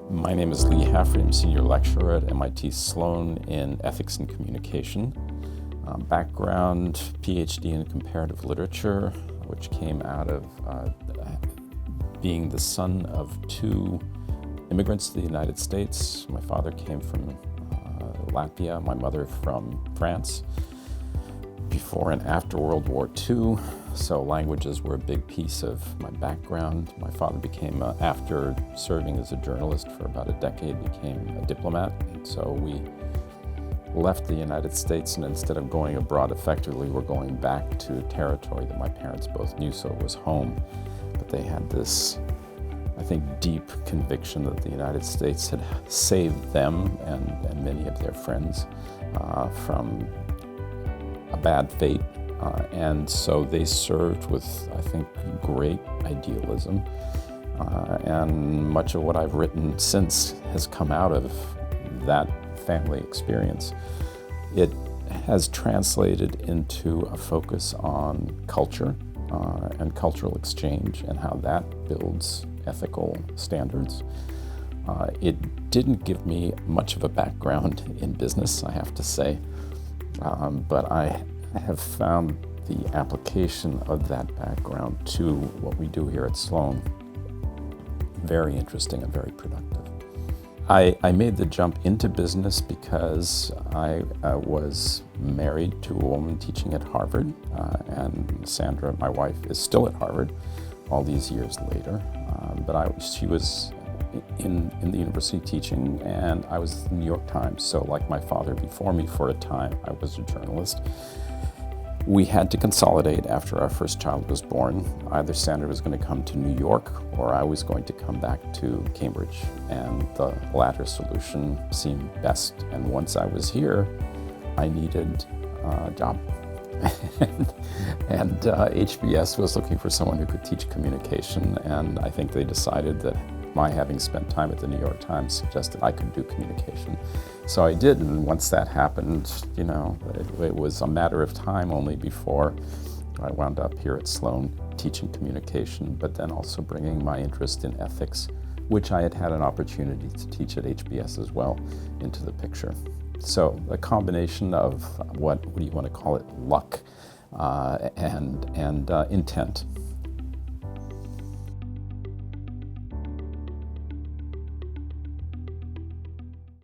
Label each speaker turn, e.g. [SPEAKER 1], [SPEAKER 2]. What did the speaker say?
[SPEAKER 1] My name is Leigh Hafrey. I'm Senior Lecturer at MIT Sloan in Ethics and Communication. Background, PhD in Comparative Literature, which came out of being the son of two immigrants to the United States. My father came from Latvia, my mother from France, before and after World War II. So languages were a big piece of my background. My father became, after serving as a journalist for about a decade, became a diplomat. And so we left the United States, and instead of going abroad effectively, we're going back to territory that my parents both knew, so it was home. But they had this, I think, deep conviction that the United States had saved them and many of their friends from a bad fate. And so they served with, I think, great idealism. And much of what I've written since has come out of that family experience. It has translated into a focus on culture and cultural exchange and how that builds ethical standards. It didn't give me much of a background in business, I have to say, but I have found the application of that background to what we do here at Sloan very interesting and very productive. I made the jump into business because I was married to a woman teaching at Harvard, and Sandra, my wife, is still at Harvard all these years later. But she was in the university teaching, and I was at the New York Times. So like my father before me, for a time, I was a journalist. We had to consolidate after our first child was born. Either Sandra was going to come to New York or I was going to come back to Cambridge, and the latter solution seemed best. And once I was here, I needed a job. and HBS was looking for someone who could teach communication, and I think they decided that my having spent time at the New York Times suggested I could do communication. So I did, and once that happened, it was a matter of time only before I wound up here at Sloan teaching communication, but then also bringing my interest in ethics, which I had had an opportunity to teach at HBS as well, into the picture. So a combination of what do you want to call it, luck and intent.